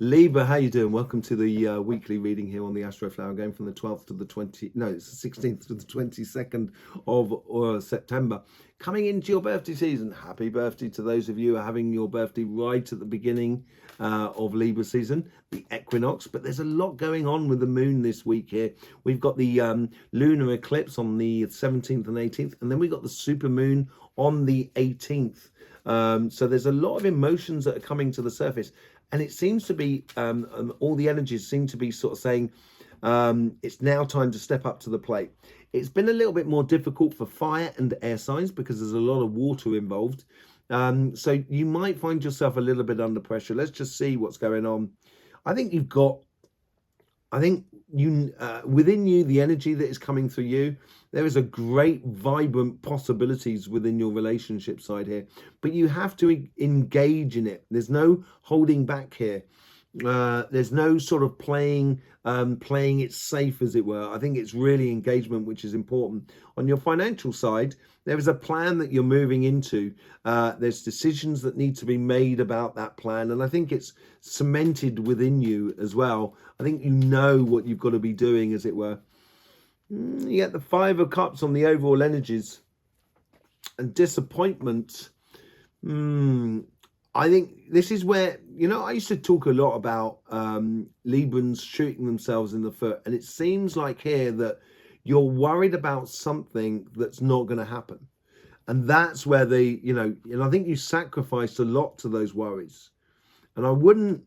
Libra, how you doing? Welcome to the weekly reading here on the Astroflower, going from the 12th to the it's the 16th to the 22nd of September. Coming into your birthday season. Happy birthday to those of you who are having your birthday right at the beginning of Libra season, the equinox. But there's a lot going on with the moon this week here. We've got the lunar eclipse on the 17th and 18th, and then we've got the super moon on the 18th. So there's a lot of emotions that are coming to the surface. And it seems to be, all the energies seem to be sort of saying, it's now time to step up to the plate. It's been a little bit more difficult for fire and air signs because there's a lot of water involved. So you might find yourself a little bit under pressure. Let's just see what's going on. I think within you, the energy that is coming through you, there is a great vibrant possibilities within your relationship side here, but you have to engage in it. There's no holding back here. There's no sort of playing it safe, as it were. I think it's really engagement, which is important. On your financial side, there is a plan that you're moving into. There's decisions that need to be made about that plan, and I think it's cemented within you as well. I think you know what you've got to be doing, as it were. You get the Five of Cups on the overall energies, and disappointment. I think this is where, I used to talk a lot about Librans shooting themselves in the foot. And it seems like here that you're worried about something that's not going to happen. And that's where and I think you sacrificed a lot to those worries. And I wouldn't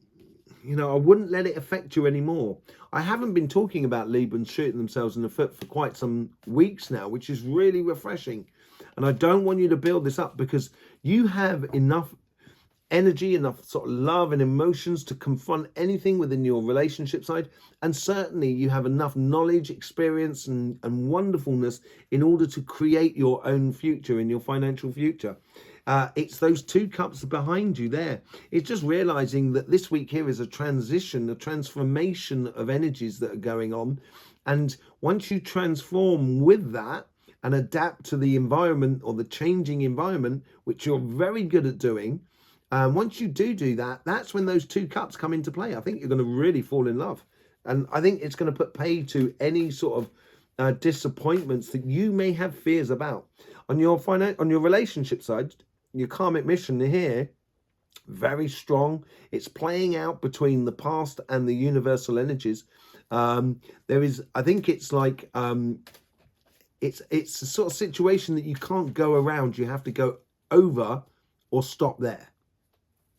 let it affect you anymore. I haven't been talking about Librans shooting themselves in the foot for quite some weeks now, which is really refreshing. And I don't want you to build this up because you have enough energy, enough sort of love and emotions to confront anything within your relationship side. And certainly you have enough knowledge, experience and wonderfulness in order to create your own future in your financial future. It's those two cups behind you there. It's just realizing that this week here is a transition, a transformation of energies that are going on. And once you transform with that and adapt to the environment or the changing environment, which you're very good at doing, once you do that, that's when those two cups come into play. I think you're going to really fall in love. And I think it's going to put pay to any sort of disappointments that you may have fears about. On your relationship side, your karmic mission here, very strong. It's playing out between the past and the universal energies. There is, I think it's like, it's a sort of situation that you can't go around. You have to go over or stop there.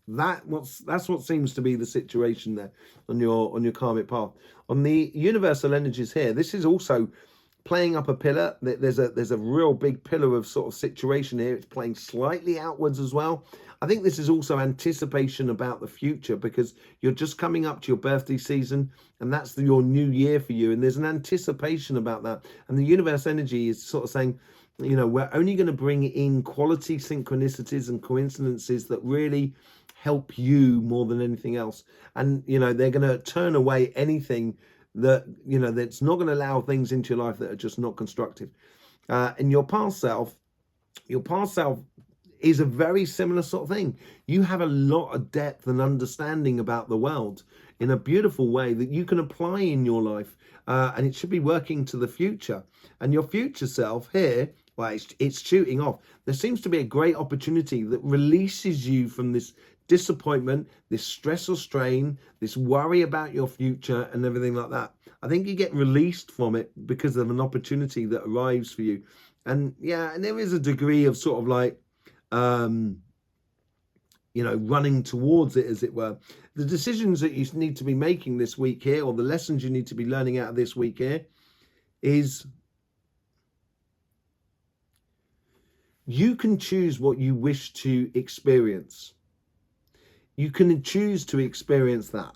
That's what seems to be the situation there on your karmic path. On the universal energies here, this is also playing up a pillar. There's a real big pillar of sort of situation here. It's playing slightly outwards as well. I think this is also anticipation about the future because you're just coming up to your birthday season and that's your new year for you. And there's an anticipation about that. And the universe energy is sort of saying, we're only going to bring in quality synchronicities and coincidences that really help you more than anything else. And, they're going to turn away anything that, that's not going to allow things into your life that are just not constructive. And your past self is a very similar sort of thing. You have a lot of depth and understanding about the world in a beautiful way that you can apply in your life. And it should be working to the future. And your future self here, well, it's shooting off. There seems to be a great opportunity that releases you from this disappointment, this stress or strain, this worry about your future and everything like that. I think you get released from it because of an opportunity that arrives for you. And and there is a degree of sort of like, running towards it, as it were. The decisions that you need to be making this week here, or the lessons you need to be learning out of this week here, is you can choose what you wish to experience. You can choose to experience that,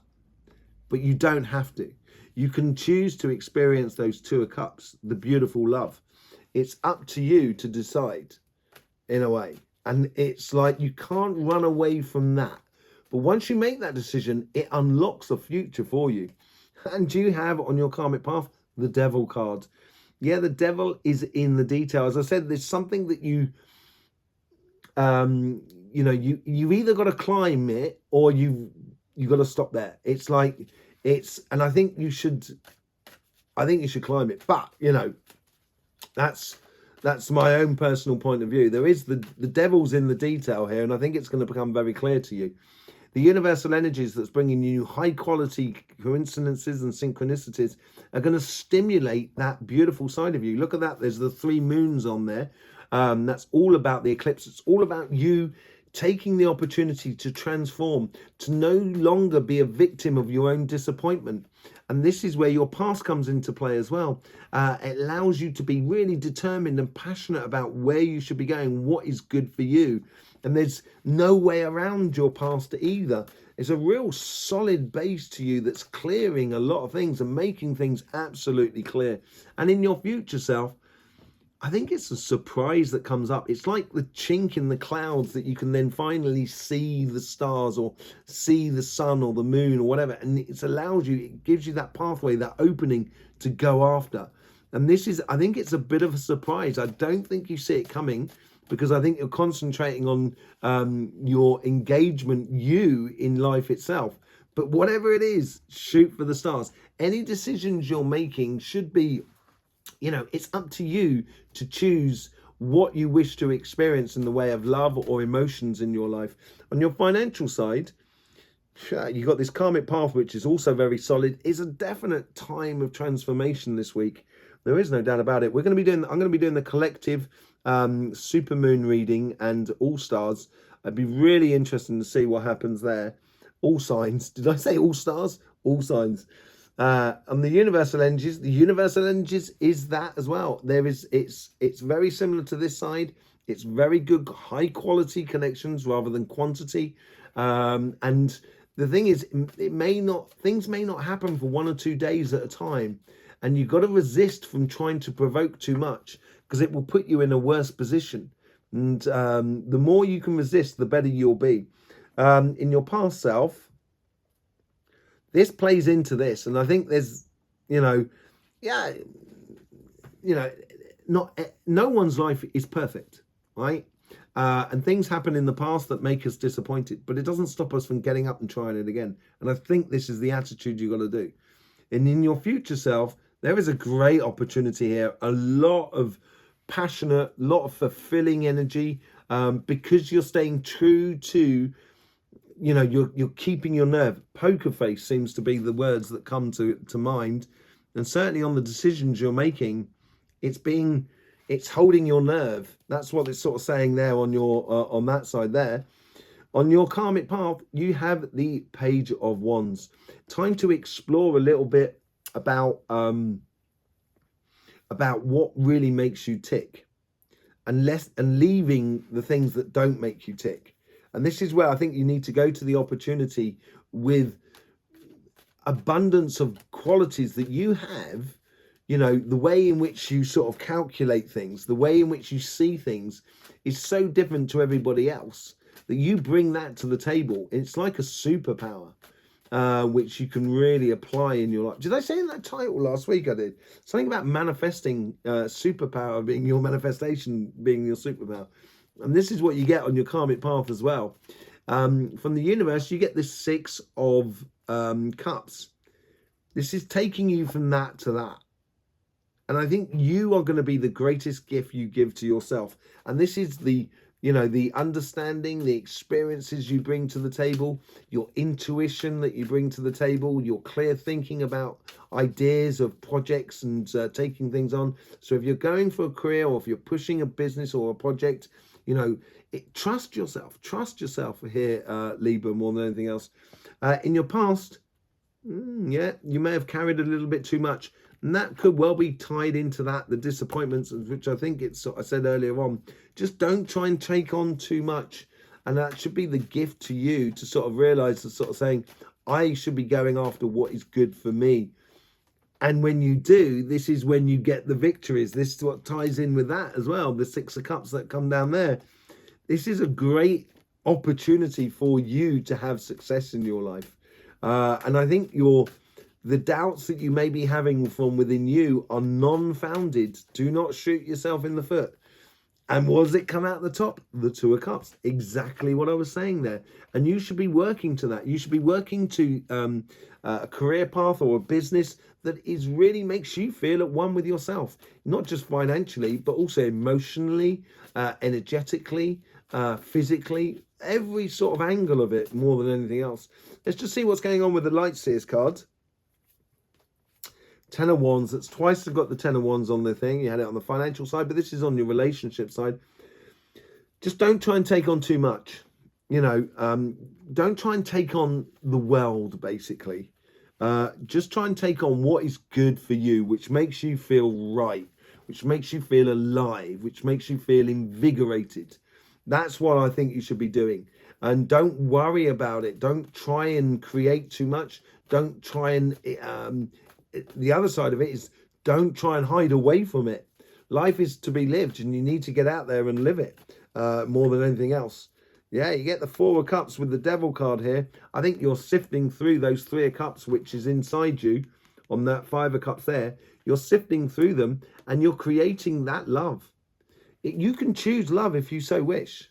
but you don't have to. You can choose to experience those Two of Cups, the beautiful love. It's up to you to decide, in a way. And it's like you can't run away from that. But once you make that decision, it unlocks a future for you. And you have on your karmic path the Devil card. Yeah, the Devil is in the detail. As I said, there's something that you either got to climb it or you've you got to stop there. It's like, and I think you should climb it. But, you know, that's my own personal point of view. There is the devil's in the detail here, and I think it's going to become very clear to you. The universal energies that's bringing you high quality coincidences and synchronicities are going to stimulate that beautiful side of you. Look at that. There's the 3 moons on there. That's all about the eclipse. It's all about you taking the opportunity to transform, to no longer be a victim of your own disappointment. And this is where your past comes into play as well. It allows you to be really determined and passionate about where you should be going, what is good for you. And there's no way around your past either. It's a real solid base to you that's clearing a lot of things and making things absolutely clear. And in your future self, I think it's a surprise that comes up. It's like the chink in the clouds that you can then finally see the stars or see the sun or the moon or whatever. And it allows you, it gives you that pathway, that opening to go after. And this is, I think it's a bit of a surprise. I don't think you see it coming, because I think you're concentrating on your engagement, you in life itself. But whatever it is, shoot for the stars. Any decisions you're making should be, you know, it's up to you to choose what you wish to experience in the way of love or emotions in your life. On your financial side, you've got this karmic path, which is also very solid. It's a definite time of transformation this week. There is no doubt about it. I'm going to be doing the collective supermoon reading and all stars. I'd be really interested to see what happens there. All signs. Did I say all stars? All signs. And the universal energies is that as well. It's very similar to this side. It's very good, high quality connections rather than quantity. And the thing is, things may not happen for 1 or 2 days at a time. And you've got to resist from trying to provoke too much, because it will put you in a worse position. And the more you can resist, the better you'll be. In your past self, this plays into this. And I think there's, no one's life is perfect, right? And things happen in the past that make us disappointed, but it doesn't stop us from getting up and trying it again. And I think this is the attitude you've got to do. And in your future self, there is a great opportunity here, a lot of passionate, lot of fulfilling energy, because you're staying true to, you're keeping your nerve. Poker face seems to be the words that come to mind. And certainly on the decisions you're making, it's holding your nerve. That's what it's sort of saying there on your on that side there. On your karmic path, you have the Page of Wands. Time to explore a little bit about what really makes you tick, and leaving the things that don't make you tick. And this is where I think you need to go to the opportunity with abundance of qualities that you have. The way in which you sort of calculate things, the way in which you see things is so different to everybody else that you bring that to the table. It's like a superpower, which you can really apply in your life. Did I say in that title last week? I did. Something about manifesting, superpower being your manifestation, being your superpower. And this is what you get on your karmic path as well. From the universe, you get this 6 of cups. This is taking you from that to that. And I think you are going to be the greatest gift you give to yourself. And this is the understanding, the experiences you bring to the table, your intuition that you bring to the table, your clear thinking about ideas of projects and taking things on. So if you're going for a career, or if you're pushing a business or a project, trust yourself here, Libra, more than anything else. In your past, you may have carried a little bit too much. And that could well be tied into that, the disappointments, which I think I said earlier on. Just don't try and take on too much. And that should be the gift to you, to sort of realize, to sort of saying, I should be going after what is good for me. And when you do, this is when you get the victories. This is what ties in with that as well. The 6 of Cups that come down there. This is a great opportunity for you to have success in your life. And I think the doubts that you may be having from within you are non-founded. Do not shoot yourself in the foot. And what does it come out the top? The Two of Cups. Exactly what I was saying there. And you should be working to that. You should be working to a career path or a business that is really makes you feel at one with yourself. Not just financially, but also emotionally, energetically, physically, every sort of angle of it more than anything else. Let's just see what's going on with the Light Seers cards. Ten of Wands. That's twice got the Ten of Wands on the thing. You had it on the financial side, but this is on your relationship side. Just don't try and take on too much. You know, don't try and take on the world, basically. Just try and take on what is good for you, which makes you feel right, which makes you feel alive, which makes you feel invigorated. That's what I think you should be doing. And don't worry about it. Don't try and create too much. Don't try and... the other side of it is don't try and hide away from it. Life is to be lived, and you need to get out there and live it more than anything else. Yeah, you get the Four of Cups with the Devil card here. I think you're sifting through those Three of Cups, which is inside you on that Five of Cups there. You're sifting through them, and you're creating that love. You can choose love if you so wish.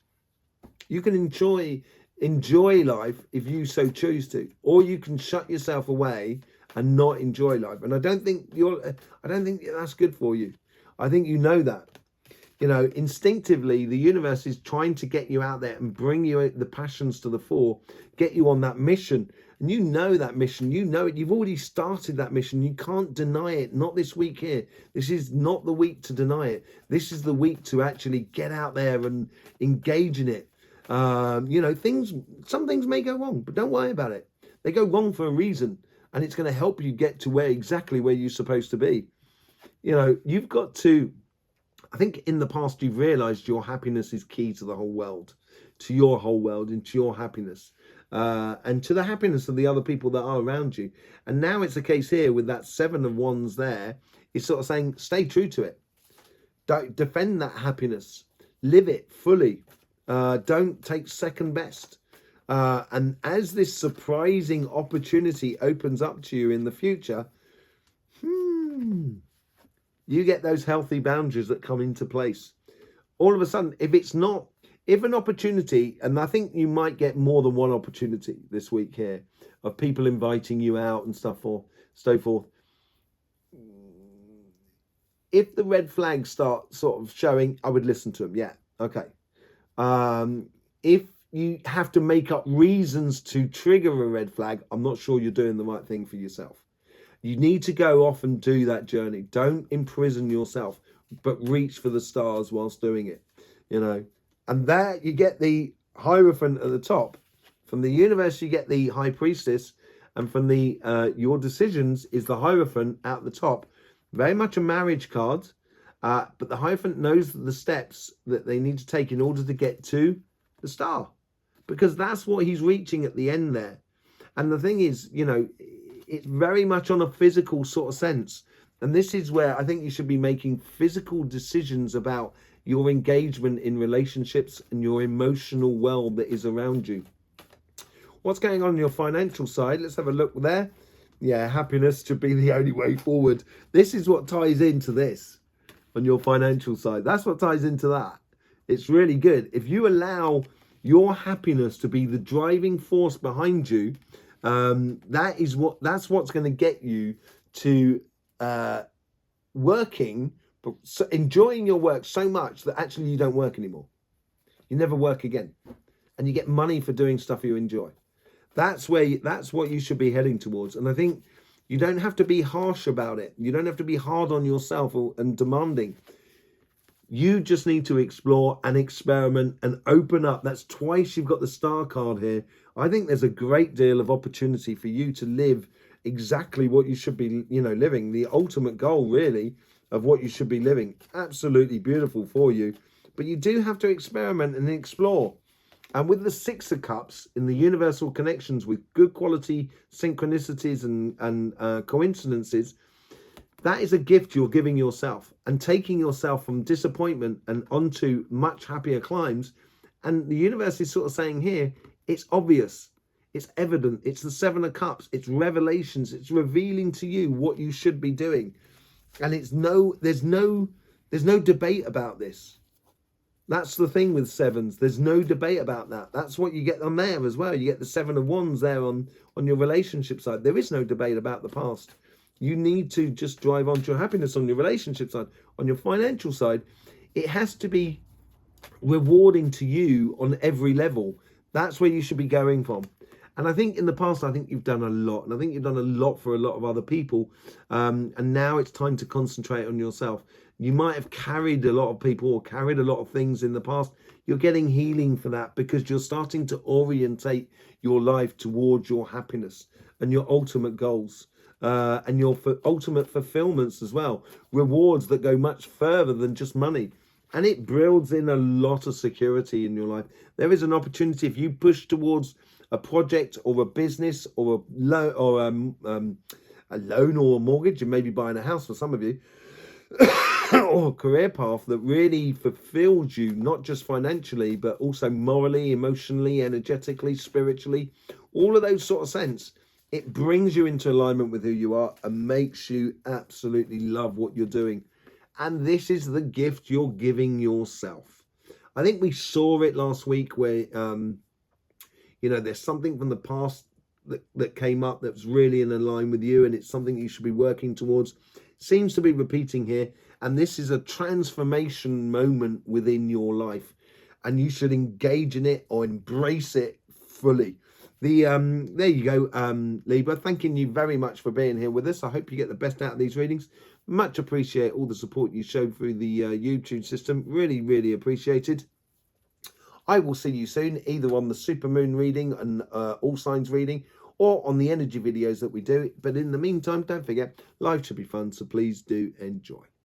You can enjoy life if you so choose to, or you can shut yourself away and not enjoy life. And I don't think that's good for you. I think you know that. You know, instinctively, the universe is trying to get you out there and bring you the passions to the fore, get you on that mission. And you know that mission. You know it. You've already started that mission. You can't deny it. Not this week here. This is not the week to deny it. This is the week to actually get out there and engage in it. You know, some things may go wrong, but don't worry about it. They go wrong for a reason. And it's going to help you get to exactly where you're supposed to be. You know, you've got to, I think in the past you've realized your happiness is key to the whole world, to your whole world and to your happiness, and to the happiness of the other people that are around you. And now it's a case here with that Seven of Wands there. It's sort of saying, stay true to it. Don't defend that happiness. Live it fully. Don't take second best. And as this surprising opportunity opens up to you in the future, you get those healthy boundaries that come into place. All of a sudden, if an opportunity, and I think you might get more than one opportunity this week here, of people inviting you out and stuff or so forth. If the red flags start sort of showing, I would listen to them. Yeah, okay. If you have to make up reasons to trigger a red flag, I'm not sure you're doing the right thing for yourself. You need to go off and do that journey. Don't imprison yourself, but reach for the stars whilst doing it, you know. And there you get the Hierophant at the top. From the universe, you get the High Priestess, and from the your decisions is the Hierophant at the top. Very much a marriage card, but the Hierophant knows the steps that they need to take in order to get to the star. Because that's what he's reaching at the end there. And the thing is, you know, it's very much on a physical sort of sense. And this is where I think you should be making physical decisions about your engagement in relationships and your emotional world that is around you. What's going on your financial side? Let's have a look there. Yeah, happiness should be the only way forward. This is what ties into this on your financial side. That's what ties into that. It's really good. If you allow your happiness to be the driving force behind you, that's what's going to get you to working, but enjoying your work so much that actually you don't work anymore. You never work again, and you get money for doing stuff you enjoy. That's what you should be heading towards. And I think you don't have to be harsh about it. You don't have to be hard on yourself and demanding. You just need to explore and experiment and open up. That's twice you've got the star card here. I think there's a great deal of opportunity for you to live exactly what you should be, you know, living. The ultimate goal, really, of what you should be living. Absolutely beautiful for you. But you do have to experiment and explore. And with the Six of Cups in the universal connections with good quality synchronicities and coincidences, that is a gift you're giving yourself and taking yourself from disappointment and onto much happier climbs. And the universe is sort of saying here, it's obvious, it's evident, it's the Seven of Cups, it's revelations, it's revealing to you what you should be doing. And there's no debate about this. That's the thing with sevens. There's no debate about that. That's what you get on there as well. You get the 7 of Wands there on your relationship side. There is no debate about the past. You need to just drive on to your happiness on your relationship side. On your financial side, it has to be rewarding to you on every level. That's where you should be going from. And I think in the past, I think you've done a lot. And I think you've done a lot for a lot of other people. And now it's time to concentrate on yourself. You might have carried a lot of people or carried a lot of things in the past. You're getting healing for that because you're starting to orientate your life towards your happiness and your ultimate goals. And your ultimate fulfillments as well. Rewards that go much further than just money. And it builds in a lot of security in your life. There is an opportunity if you push towards a project or a business or a loan or a loan or a mortgage, and maybe buying a house for some of you, or a career path that really fulfills you, not just financially, but also morally, emotionally, energetically, spiritually, all of those sort of sense. It brings you into alignment with who you are and makes you absolutely love what you're doing. And this is the gift you're giving yourself. I think we saw it last week where, there's something from the past that came up that's really in line with you, and it's something you should be working towards. Seems to be repeating here. And this is a transformation moment within your life. And you should engage in it or embrace it fully. There you go, Libra. Thanking you very much for being here with us. I hope you get the best out of these readings. Much appreciate all the support you showed through the YouTube system. Really, really appreciated. I will see you soon, either on the supermoon reading and all signs reading, or on the energy videos that we do. But in the meantime, don't forget, life should be fun, so please do enjoy.